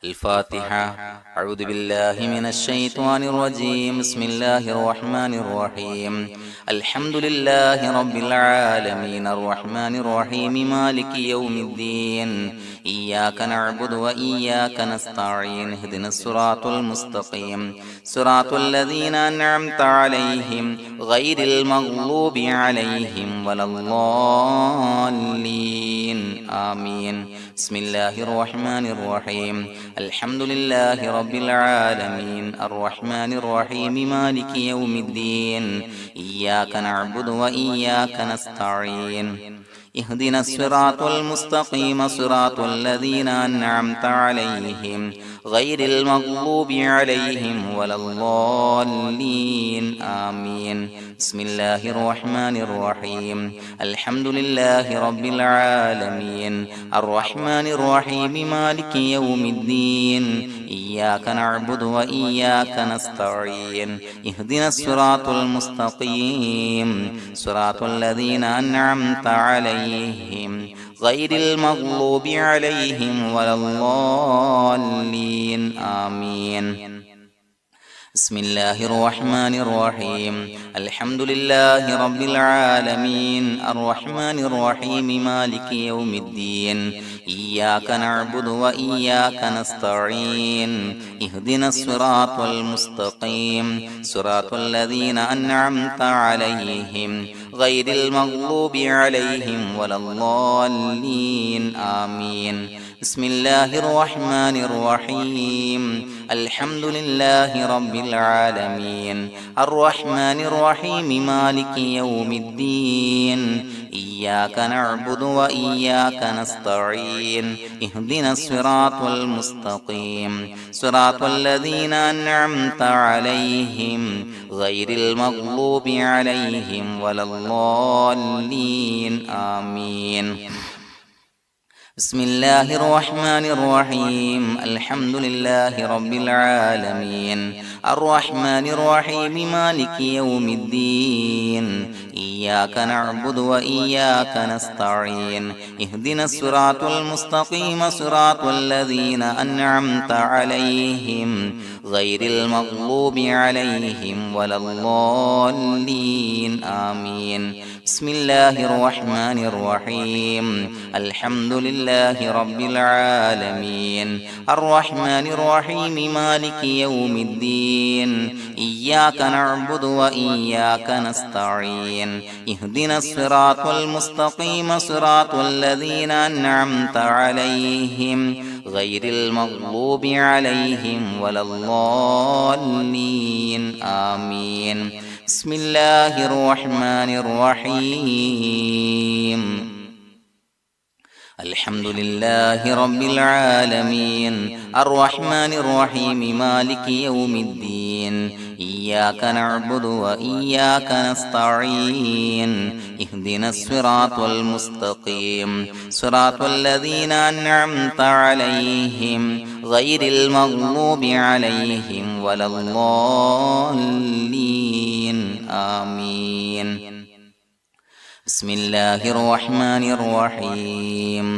الفاتحة. أعوذ بالله من الشيطان الرجيم. بسم الله الرحمن الرحيم. الحمد لله رب العالمين الرحمن الرحيم مالك يوم الدين. إياك نعبد وإياك نستعين. اهدنا الصراط المستقيم صراط الذين أنعمت عليهم غير المغضوب عليهم ولا الضالين. آمين. بسم الله الرحمن الرحيم. الحمد لله رب العالمين الرحمن الرحيم مالك يوم الدين. إياك نعبد وإياك نستعين. اهدنا الصراط المستقيم صراط الذين أنعمت عليهم غير المغضوب عليهم ولا الضالين. آمين. بسم الله الرحمن الرحيم. الحمد لله رب العالمين الرحمن الرحيم مالك يوم الدين. إياك نعبد وإياك نستعين. اهدنا الصراط المستقيم صراط الذين أنعمت عليهم غير المغضوب عليهم ولا الضالين. آمين. بسم الله الرحمن الرحيم. الحمد لله رب العالمين الرحمن الرحيم مالك يوم الدين. إياك نعبد وإياك نستعين. اهدنا الصراط المستقيم صراط الذين أنعمت عليهم غير المغضوب عليهم ولا الضالين. آمين. بسم الله الرحمن الرحيم. الحمد لله رب العالمين الرحمن الرحيم مالك يوم الدين. إياك نعبد وإياك نستعين. اهدنا الصراط المستقيم صراط الذين أنعمت عليهم غير المغضوب عليهم ولا الضالين. آمين. بسم الله الرحمن الرحيم. الحمد لله رب العالمين الرحمن الرحيم مالك يوم الدين. إياك نعبد وإياك نستعين. اهدنا الصراط المستقيم صراط الذين أنعمت عليهم غير المغضوب عليهم ولا الضالين. آمين. بسم الله الرحمن الرحيم. الحمد لله رب العالمين الرحمن الرحيم مالك يوم الدين. إياك نعبد وإياك نستعين. اهدنا الصراط المستقيم صراط الذين أنعمت عليهم غير المغضوب عليهم ولا الضالين. آمين. بسم الله الرحمن الرحيم. الحمد لله رب العالمين الرحمن الرحيم مالك يوم الدين. إياك نعبد وإياك نستعين. اهدنا الصراط المستقيم صراط الذين أنعمت عليهم غير المغضوب عليهم ولا الضالين. آمين. بسم الله الرحمن الرحيم.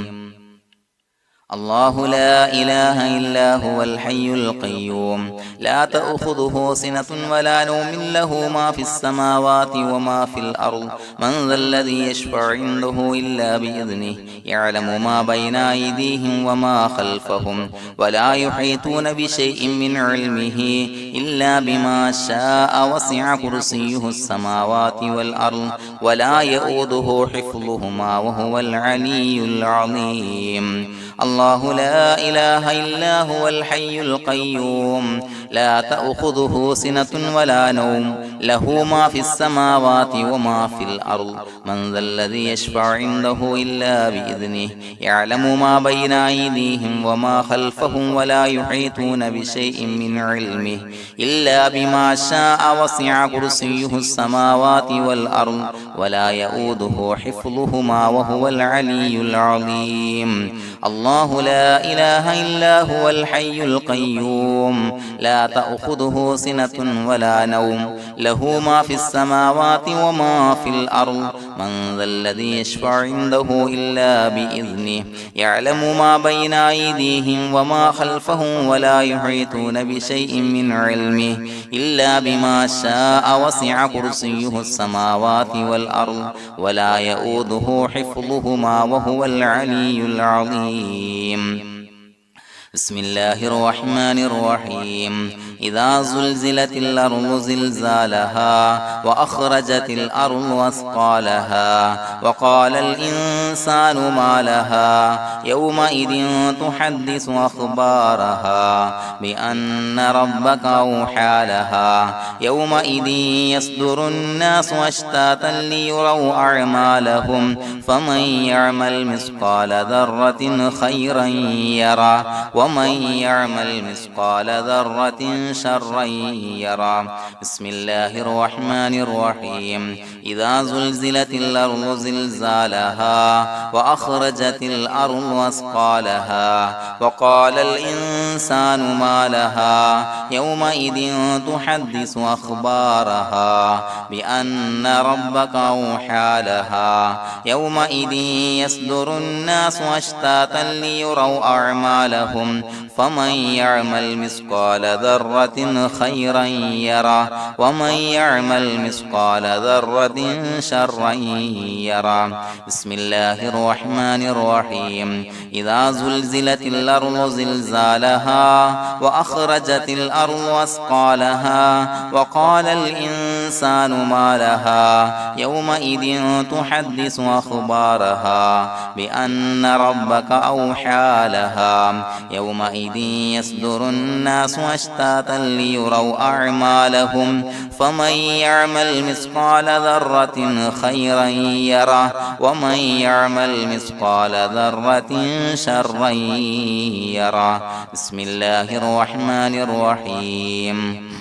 الله لا إله إلا هو الحي القيوم لا تأخذه سنة ولا نوم له ما في السماوات وما في الأرض. من ذا الذي يشفع عنده إلا بإذنه. يعلم ما بين أيديهم وما خلفهم ولا يحيطون بشيء من علمه إلا بما شاء. وسع كرسيه السماوات والأرض ولا يؤوده حفظهما وهو العلي العظيم. الله لا إله إلا هو الحي القيوم لا تأخذه سنة ولا نوم له ما في السماوات وما في الأرض. من ذا الذي يشفع عنده إلا بإذنه. يعلم ما بين أيديهم وما خلفهم ولا يحيطون بشيء من علمه إلا بما شاء. وسع كرسيه السماوات والأرض ولا يؤوده حفظهما وهو العلي العظيم. الله لا إله إلا هو الحي القيوم لا لا تأخذه سنة ولا نوم له ما في السماوات وما في الأرض من ذا الذي يشفع عنده إلا بإذنه يعلم ما بين أيديهم وما خلفهم ولا يحيطون بشيء من علمه إلا بما شاء وسع كرسيه السماوات والأرض ولا يؤوده حفظهما وهو العلي العظيم. بسم الله الرحمن الرحيم إذا زلزلت الأرض زلزالها وأخرجت الأرض أثقالها وقال الإنسان ما لها يومئذ تحدث أخبارها بأن ربك أوحى لها يومئذ يصدر الناس أشتاتا ليروا أعمالهم فمن يعمل مثقال ذرة خيرا يره ومن يعمل مثقال ذرة شرا يره. بسم الله الرحمن الرحيم إذا زلزلت الأرض زلزالها وأخرجت الأرض أثقالها وقال الإنسان ما لها يومئذ تحدث أخبارها بأن ربك أوحى لها يومئذ يصدر الناس أشتاتا ليروا أعمالهم فمن يعمل مثقال ذرة خيرا يره ومن يعمل مثقال ذرة شرا يره. بسم الله الرحمن الرحيم إذا زلزلت الأرض زلزالها وأخرجت الأرض أثقالها وقال الإنسان ما لها يومئذ تحدث أخبارها بأن ربك أوحى لها يومئذ يصدر الناس أشتاتا ليروا أعمالهم فمن يعمل مثقال ذرة خيرا يره ومن يعمل مثقال ذرة شرا يره. بسم الله الرحمن الرحيم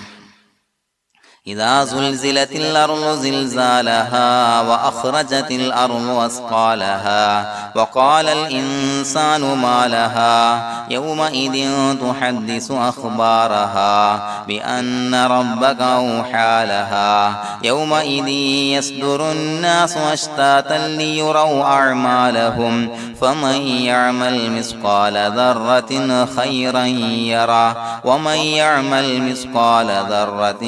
إذا زلزلت الأرض زلزالها وأخرجت الأرض أثقالها وقال الإنسان ما لها يومئذ تحدث أخبارها بأن ربك أوحى لها يومئذ يصدر الناس أشتاتا ليروا أعمالهم فمن يعمل مثقال ذرة خيرا يره ومن يعمل مثقال ذرة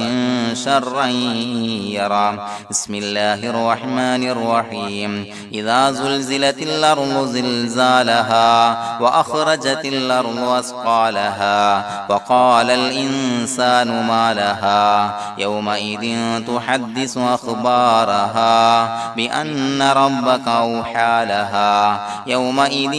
شرا يره. بسم الله الرحمن الرحيم إذا زلزلت الأرض زلزالها وأخرجت الأرض أثقالها وقال الإنسان ما لها يومئذ تحدث أخبارها بأن ربك أوحى لها يومئذ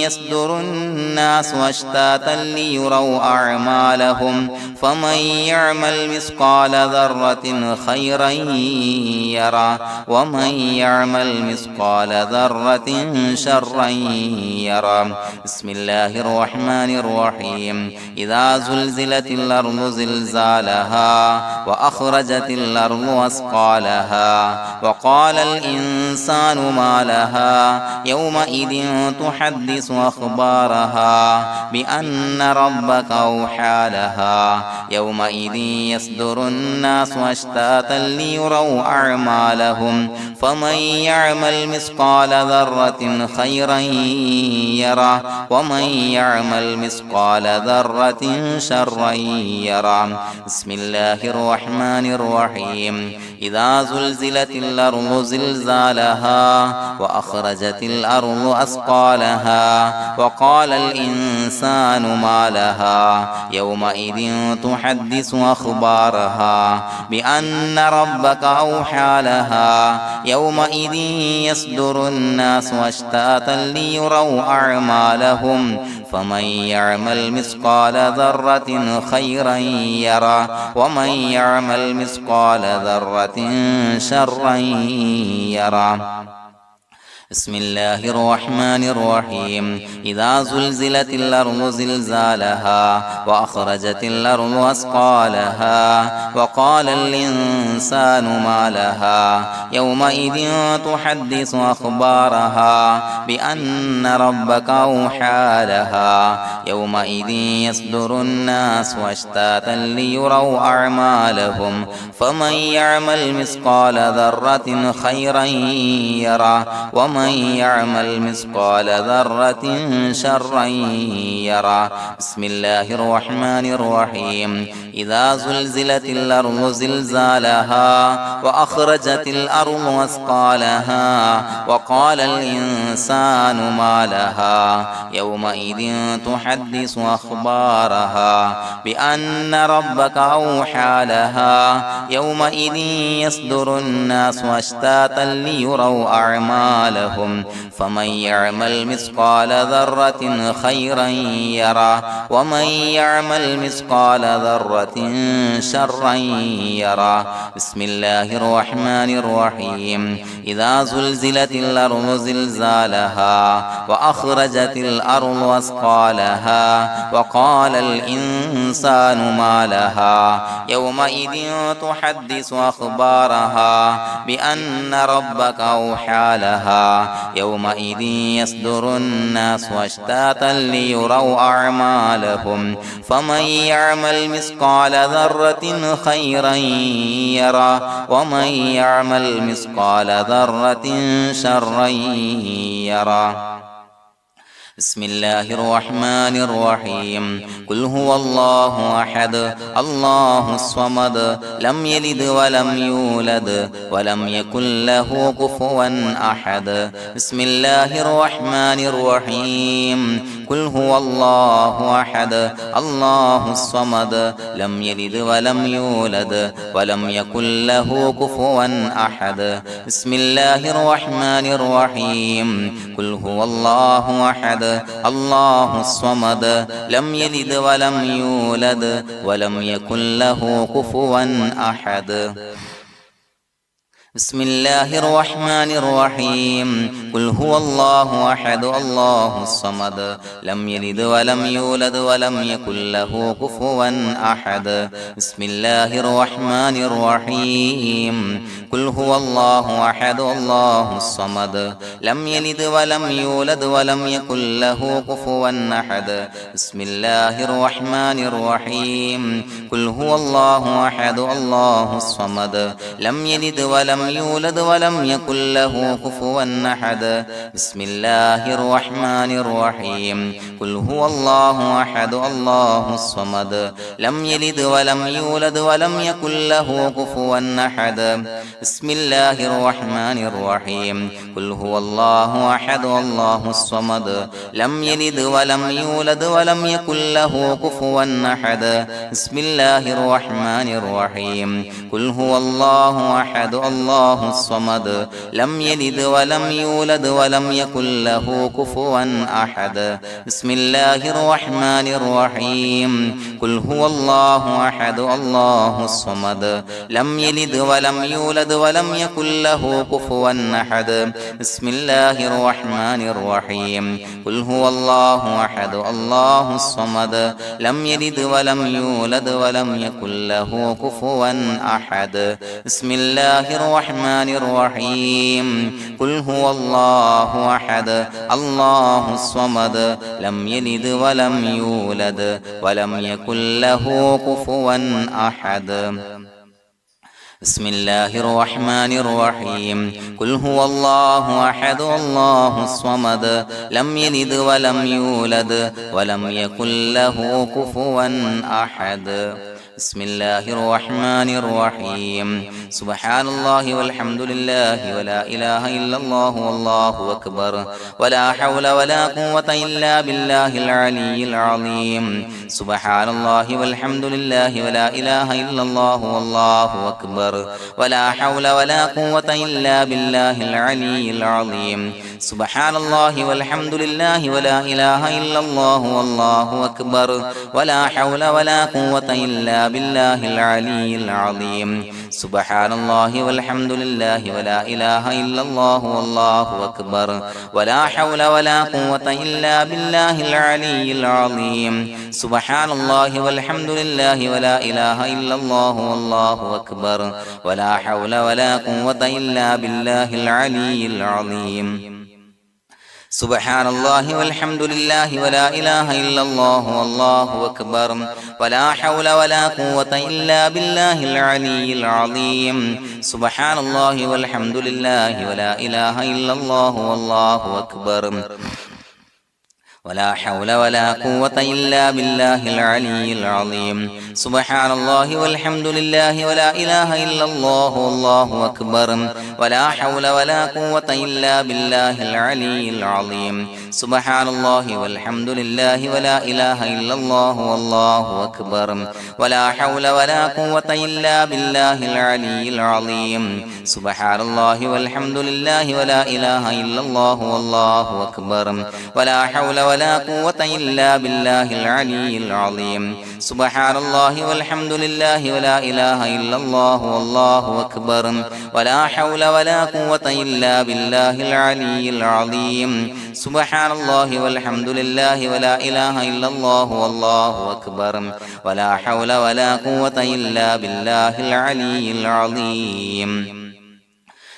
يصدر الناس أشتاتا ليروا أعمالهم فمن يعمل مثقال ذرة خيرا يره ومن يعمل مثقال ذرة شرا يره. بسم الله الرحمن الرحيم إذا زلزلت الأرض زلزالها وأخرجت الأرض أثقالها وقال الإنسان ما لها يومئذ تحدث أخبارها بأن ربك أوحى لها يومئذ يصدر الناس أشتاتا ليروا أعمالهم فمن يعمل مثقال ذرة خيرا يره ومن يعمل مثقال ذرة شرا يره. بسم الله الرحمن الرحيم إذا زلزلت الأرض زلزالها وأخرجت الأرض أثقالها وقال الإنسان ما لها يومئذ تحدث أخبارها بأن ربك أوحى لها يومئذ يصدر الناس أشتاتا ليروا أعمالهم فمن يعمل مثقال ذرة خيرا يره ومن يعمل مثقال ذرة شرا يره. بسم الله الرحمن الرحيم إذا زلزلت الأرض زلزالها وأخرجت الأرض أثقالها وقال الإنسان ما لها يومئذ تحدث أخبارها بأن ربك أوحى لها يومئذ يصدر الناس أشتاتا ليروا أعمالهم فمن يعمل مثقال ذرة خيرا يره ومن يعمل مثقال ذرة شرا يره بسم الله الرحمن الرحيم إذا زلزلت الأرض زلزالها وأخرجت الأرض أثقالها وقال الإنسان ما لها يومئذ تحدث أخبارها بأن ربك أوحى لها يومئذ يصدر الناس أشتاتا ليروا أعمالهم فمن يعمل مثقال ذرة خيرا يره ومن يعمل مثقال ذرة شرا يره بسم الله الرحمن الرحيم إذا زلزلت الأرض زلزالها وأخرجت الأرض أثقالها وقال الإنسان ما لها يومئذ تحدث أخبارها بأن ربك أوحى لها يومئذ يصدر الناس أشتاتا ليروا أعمالهم فمن يعمل مثقال ذرة خيرا يره ومن يعمل مثقال ذرة شرا يره بسم الله الرحمن الرحيم قل هو الله أحد الله الصمد لم يلد ولم يولد ولم يكن له كفوا أحد بسم الله الرحمن الرحيم قل هو الله أحد الله الصمد لم يلد ولم يولد ولم يكن له كفوا أحد بسم الله الرحمن الرحيم قل هو الله أحد الله الصمد لم يلد ولم يولد ولم يكن له كفوا أحد بسم الله الرحمن الرحيم قل هو الله أحد الله الصمد لم يلد ولم يولد ولم يكن له كفوا أحد بسم الله الرحمن الرحيم قل هو الله أحد الله الصمد لم يلد ولم يولد ولم يكن له كفوا أحد بسم الله الرحمن الرحيم قل هو الله أحد الله الصمد لم يلد ولم يولد ولم يكن له كفوا أحد بسم الله الرحمن الرحيم قل هو الله أحد الله الصمد لم يلد ولم يولد ولم يكن له كفوا أحد بسم الله الرحمن الرحيم قل هو الله أحد الله الصمد لم يلد ولم يولد ولم يكن له كفوا أحد بسم الله الرحمن الرحيم قل هو الله أحد الله الصمد لم يلد ولم يولد ولم يكن له كفوا أحد بسم الله الرحمن الرحيم قل هو الله أحد الله الصمد لم يلد ولم يولد ولم يكن له كفوا أحد بسم الله الرحمن الرحيم قل هو الله أحد الله الصمد لم يلد ولم يولد ولم يكن له كفوا أحد بسم الله الرحمن الرحيم قل هو الله أحد الله الصمد لم يلد ولم يولد ولم يكن له كفوا أحد بسم الله الرحمن الرحيم قل هو الله أحد الله الصمد لم يلد ولم يولد ولم يكن له كفوا أحد بسم الله الرحمن الرحيم سبحان الله والحمد لله ولا إله إلا الله والله أكبر ولا حول ولا قوة إلا بالله العلي العظيم سبحان الله والحمد لله ولا إله إلا الله والله أكبر ولا حول ولا قوة إلا بالله العلي العظيم سبحان الله والحمد لله ولا إله إلا الله والله أكبر ولا حول ولا قوة إلا بالله العلي العظيم سبحان الله والحمد لله ولا إله إلا الله والله أكبر ولا حول ولا قوة إلا بالله العلي العظيم سبحان الله والحمد لله ولا إله إلا الله والله أكبر ولا حول ولا قوة إلا بالله العلي العظيم سبحان الله والحمد لله ولا إله إلا الله والله أكبر ولا حول ولا قوة إلا بالله العلي العظيم سبحان الله والحمد لله ولا إله إلا الله والله أكبر ولا حول ولا قوة إلا بالله العلي العظيم سبحان الله والحمد لله ولا إله إلا الله والله أكبر ولا حول ولا قوة إلا بالله العلي العظيم سبحان الله والحمد لله ولا إله إلا الله والله أكبر ولا حول ولا قوة إلا بالله العلي العظيم سبحان الله والحمد لله ولا إله إلا الله والله أكبر ولا حول ولا قوة إلا بالله العلي العظيم سبحان الله والحمد لله ولا إله إلا الله والله أكبر ولا حول ولا قوة إلا بالله العلي العظيم سبحان الله والحمد لله ولا إله إلا الله والله أكبر ولا حول ولا قوة إلا بالله العلي العظيم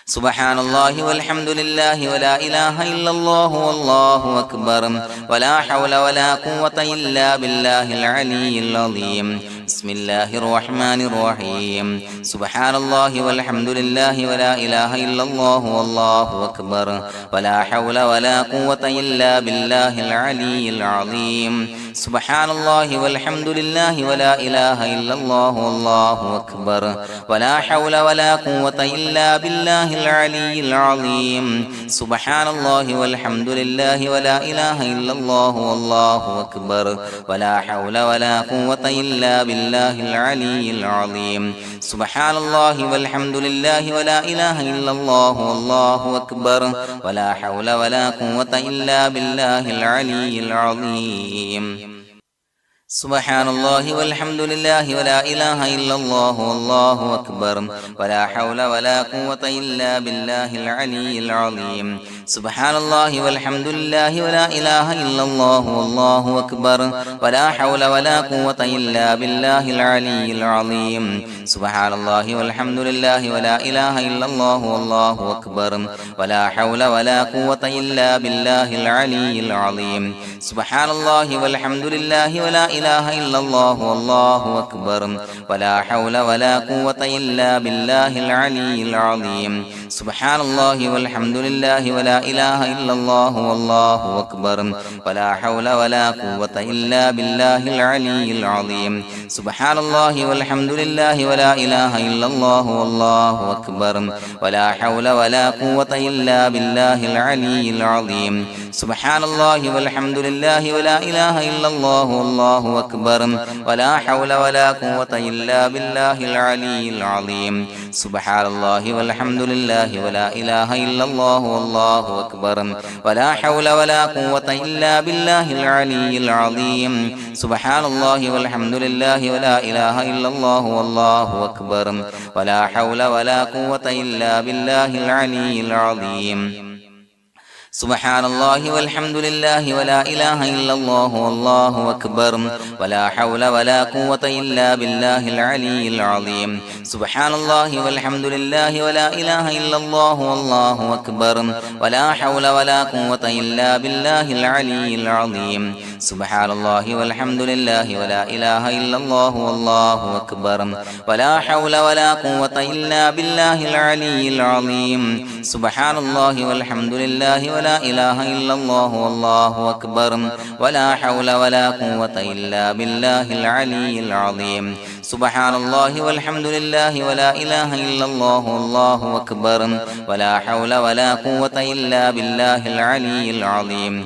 سبحان الله والحمد لله ولا إله إلا الله والله أكبر ولا حول ولا قوة إلا بالله العلي العظيم بسم الله الرحمن الرحيم سبحان الله والحمد لله ولا إله إلا الله والله أكبر ولا حول ولا قوة إلا بالله العلي العظيم سبحان الله والحمد لله ولا إله إلا الله والله أكبر ولا حول ولا قوة إلا بالله العلي العظيم سبحان الله والحمد لله ولا إله إلا الله والله أكبر ولا حول ولا قوة إلا بالله العلي العظيم سبحان الله والحمد لله ولا إله إلا الله والله أكبر ولا حول ولا قوة إلا بالله العلي العظيم سبحان الله والحمد لله ولا إله إلا الله والله أكبر ولا حول ولا قوة إلا بالله العلي العظيم سبحان الله والحمد لله ولا إله إلا الله والله أكبر ولا حول ولا قوة إلا بالله العلي العظيم سبحان الله والحمد لله ولا إله إلا الله والله أكبر ولا حول ولا قوة إلا بالله العلي العظيم سبحان الله والحمد لله ولا إله إلا الله والله أكبر ولا حول ولا قوة إلا بالله العلي العظيم سبحان الله والحمد لله ولا إله إلا الله والله أكبر ولا حول ولا قوة إلا بالله العلي العظيم سبحان الله والحمد لله ولا إله إلا الله والله أكبر ولا حول ولا قوة إلا بالله العلي العظيم سبحان الله والحمد لله ولا إله إلا الله والله أكبر ولا حول ولا قوة إلا بالله العلي العظيم سبحان الله والحمد لله ولا إله إلا الله والله أكبر ولا حول ولا قوة إلا بالله العلي العظيم سبحان الله والحمد لله ولا إله إلا الله والله أكبر ولا حول ولا قوة إلا بالله العلي العظيم سبحان الله والحمد لله ولا إله إلا الله والله أكبر ولا حول ولا قوة إلا بالله العلي العظيم سبحان الله والحمد لله ولا إله إلا الله والله أكبر ولا حول ولا قوة إلا بالله العلي العظيم سبحان الله والحمد لله ولا إله إلا الله والله أكبر ولا حول ولا قوة إلا بالله العلي العظيم سبحان الله والحمد لله ولا إله إلا الله والله أكبر ولا حول ولا قوة إلا بالله العلي العظيم سبحان الله والحمد لله ولا إله إلا الله والله أكبر ولا حول ولا قوة إلا بالله العلي العظيم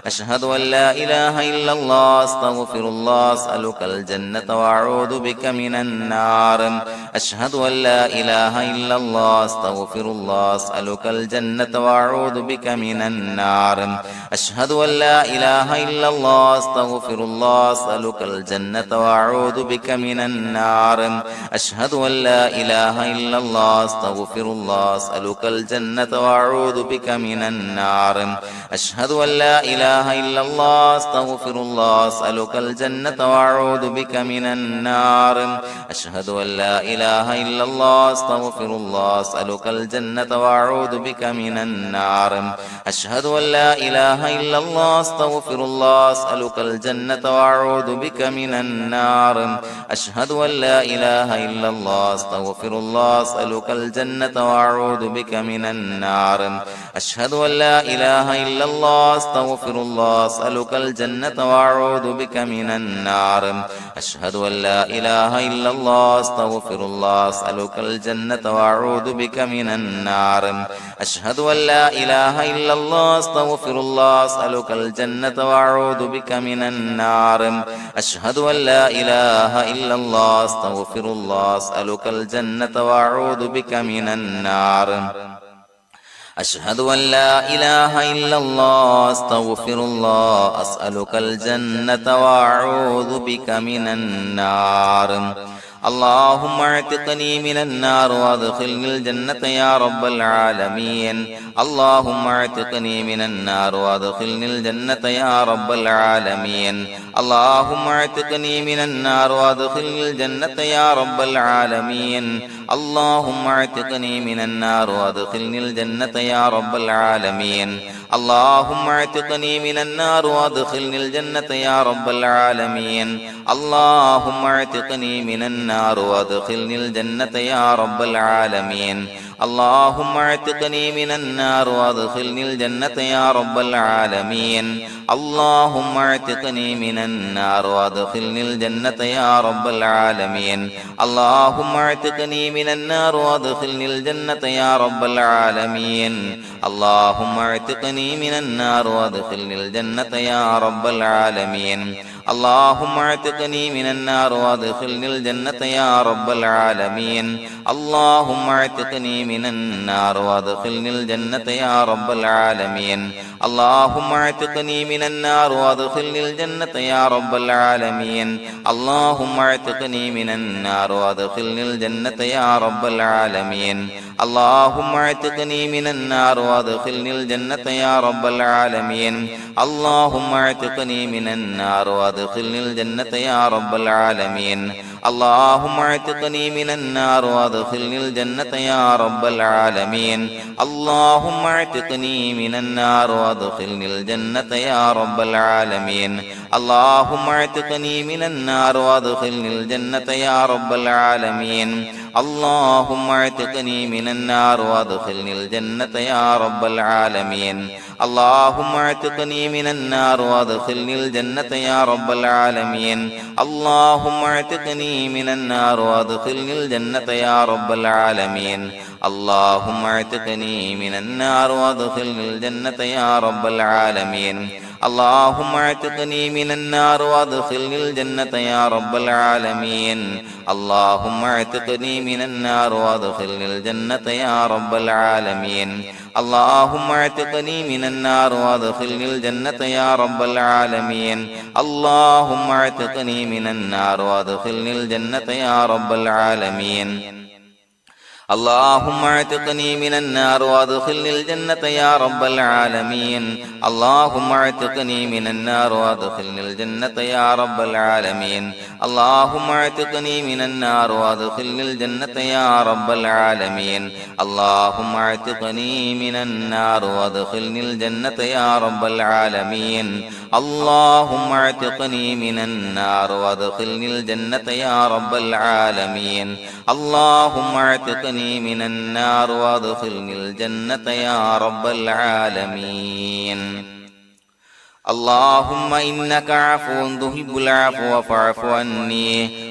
أشهد أن لا إله إلا الله أستغفر الله أسألك الجنة وأعوذ بك من النار أشهد أن لا إله إلا الله أستغفر الله أسألك الجنة وأعوذ بك من النار أشهد أن لا إله إلا الله أستغفر الله أسألك الجنة وأعوذ بك من النار أشهد أن لا إله إلا الله أستغفر الله أسألك الجنة وأعوذ بك من النار أشهد أن لا إله إلا الله أستغفر الله أسألك الجنة وأعوذ بك من النار أشهد أن لا إله إلا الله أستغفر الله أسألك الجنة وأعوذ بك من النار أشهد أن لا إله إلا الله أستغفر الله أسألك الجنة وأعوذ بك من النار أشهد أن لا إله إلا الله أستغفر الله أسألك الجنة وأعوذ بك من النار أشهد أن لا إله إلا الله أستغفر الله أسألك الجنة وأعوذ بك من النار أشهد أن لا إله إلا الله أستغفر الله أسألك الجنة وأعوذ بك من النار أشهد أن لا إله إلا الله أستغفر الله أسألك الجنة وأعوذ بك من النار أشهد أن لا إله إلا الله أستغفر الله أسألك الجنة وأعوذ بك من النار أشهد أن لا إله إلا الله أستغفر الله أسألك الجنة وأعوذ بك من النار اللهم اعتقني من النار وادخلني الجنة يا رب العالمين اللهم اعتقني من النار وادخلني الجنة يا رب العالمين اللهم اعتقني من النار وادخلني الجنة يا رب العالمين اللهم اعتقني من النار وادخلني الجنة يا رب العالمين اللهم اعتقني من النار وادخلني الجنة يا رب العالمين اللهم اعتقني من النار وادخلني الجنة يا رب العالمين اللهم اعتقني من النار وادخلني الجنة يا رب العالمين اللهم اعتقني من النار وادخلني الجنة يا رب العالمين اللهم اعتقني من النار وادخلني الجنة يا رب العالمين اللهم اعتقني من النار وادخلني الجنة يا رب العالمين اللهم اعتقني من النار وادخلني الجنة يا رب العالمين اللهم اعتقني من النار وادخلني الجنة يا رب العالمين اللهم اعتقني من النار وادخلني الجنة يا رب العالمين اللهم اعتقني من النار وادخلني الجنة يا رب العالمين اللهم اعتقني من النار وادخلني الجنة يا رب العالمين اللهم اعتقني من النار وادخلني الجنة يا رب العالمين اللهم اعتقني من النار وادخلني الجنة يا رب العالمين اللهم اعتقني من النار وادخلني الجنة يا رب العالمين اللهم اعتقني من النار وادخلني الجنة يا رب العالمين اللهم اعتقني من النار وادخلني الجنة يا رب العالمين اللهم اعتقني من النار وادخلني الجنة يا رب العالمين اللهم اعتقني من النار وادخلني الجنة يا رب العالمين اللهم اعتقني من النار وادخلني الجنة يا رب العالمين اللهم اعتقني من النار وادخلني الجنة يا رب العالمين اللهم اعتقني من النار وادخلني الجنة يا رب العالمين اللهم اعتقني من النار وادخلني الجنة يا رب العالمين اللهم اعتقني من النار وادخلني الجنة يا رب العالمين اللهم اعتقني من النار وادخلني الجنة يا رب العالمين اللهم اعتقني من النار وادخلني الجنة يا رب العالمين اللهم اعتقني من النار وادخلني الجنة يا رب العالمين اللهم اعتقني من النار وادخلني الجنة يا رب العالمين اللهم اعتقني من النار وادخلني الجنة يا رب العالمين اللهم اعتقني من النار وادخلني الجنة يا رب العالمين اللهم إنك عفو تحب العفو فاعف عني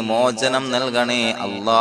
മോചനം നൽകണേ അല്ലാ.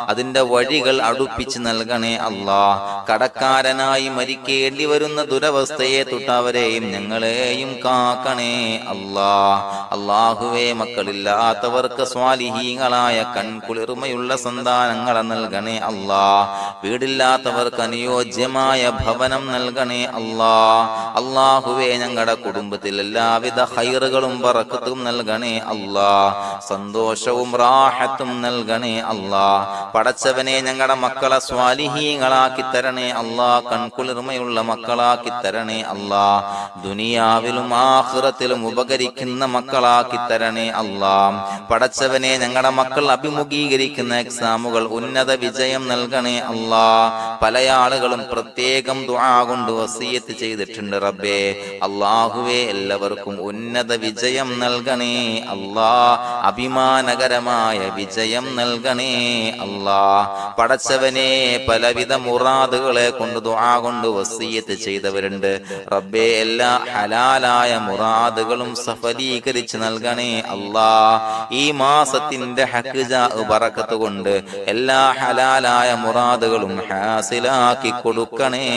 അതിന്റെ വഴികൾ അടുപ്പിച്ച് നൽകണേ അല്ലാ. കടക്കാരനായി മരിക്കേണ്ടി വരുന്ന ദുരവസ്ഥയെ തൊട്ടവരെയും ഞങ്ങളെയും കാക്കണേ അല്ലാ. അല്ലാഹുവേ, മക്കളില്ലാത്തവർക്ക് സ്വാലിഹീങ്ങളായ കൺകുളിർമയുള്ള സന്താനങ്ങളെ നൽകണേ അല്ലാ. വീടില്ലാത്തവർക്ക് അനുയോജ്യമായ ഭവനം നൽകണേ അല്ലാ. അല്ലാഹുവേ, ഞങ്ങളുടെ കുടുംബത്തിൽ എല്ലാവിധ ഖൈറുകളും ബറക്കത്തും നൽകണേ അല്ലാ. സന്തോഷവും റാഹത്തും നൽകണേ അല്ലാ. പടച്ചവനെ, ഞങ്ങളുടെ മക്കളെ സ്വാലിഹീങ്ങളാക്കി തരണേ അല്ലാ. കൺകുളിർമയുള്ള മക്കളാക്കി തരണേ അല്ലാ. ദുനിയാവിലും ആഖിറത്തിലും ഉപകരിക്കുന്ന മക്കളാക്കി തരണേ അല്ലാ. പടച്ചവനെ, ഞങ്ങളുടെ മക്കൾ അഭിമുഖീകരിക്കുന്ന എക്സാമുകൾ ഉന്നത വിജയം നൽകണേ അല്ലാ. പല ആളുകളും പ്രത്യേകം ദുആ കൊണ്ട് വസിയത്ത് ചെയ്തിട്ടുണ്ട് റബ്ബേ. അല്ലാഹുവേ, എല്ലാവർക്കും ഉന്നത വിജയം നൽകണേ അല്ലാ. അഭിമാനകരമായ വിജയം നൽകണേ അല്ലാ. പടച്ചവനെ, പലവിധ മുറാദുകളെ കൊണ്ട് ദുആ കൊണ്ട് വസിയത്ത് ചെയ്തവരുണ്ട് റബ്ബേ. എല്ലാ ഹലാലായ മുറാദുകളും സഫലീകരിച്ച് നൽകണേ അല്ലാ. ഈ മാസത്തിന്റെ ഹഖ്ജ ബറക്കത്ത് കൊണ്ട് എല്ലാ ഹലാലായ മുറാദുകളും ഹാസിലാക്കി കൊടുക്കണേ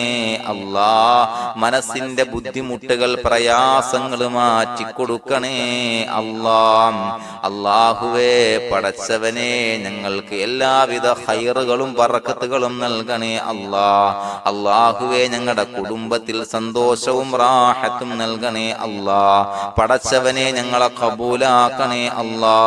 അല്ലാ. മനസ്സിന്റെ ബുദ്ധിമുട്ടുകൾ പ്രയാസങ്ങൾ മാറ്റി കൊടുക്കണേ അല്ലാ. അല്ലാഹുവേ, പടച്ചവനെ, ഞങ്ങൾക്ക് എല്ലാവിധ ഖൈറുകളും ബറക്കത്തുകളും നൽകണേ അല്ലാ. അല്ലാഹുവേ, ഞങ്ങളുടെ കുടുംബത്തിൽ സന്തോഷവും റാഹത്തും നൽകണേ അല്ലാ. പടച്ചവനെ, ഞങ്ങളെ ഖബൂലാക്കണേ അല്ലാ.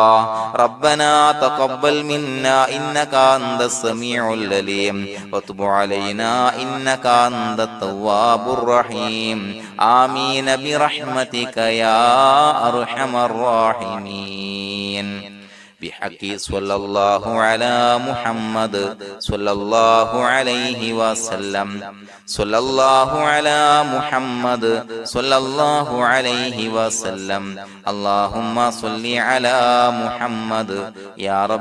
റബ്ബനാ തഖബ്ബൽ മിന്നാ ഇന്നക അന്തസ് സമീഉൽ അലീം വതുബ് അലൈനാ ഇന്നക അന്തത് തവ്വാബുർ റഹീം. ആമീൻ ബിറഹ്മതിക യാ അർഹമർ റഹീമീൻ. بحق صلى الله على محمد صلى الله عليه وسلم. صلى الله على محمد صلى الله عليه وسلم. اللهم صل على محمد يا رب.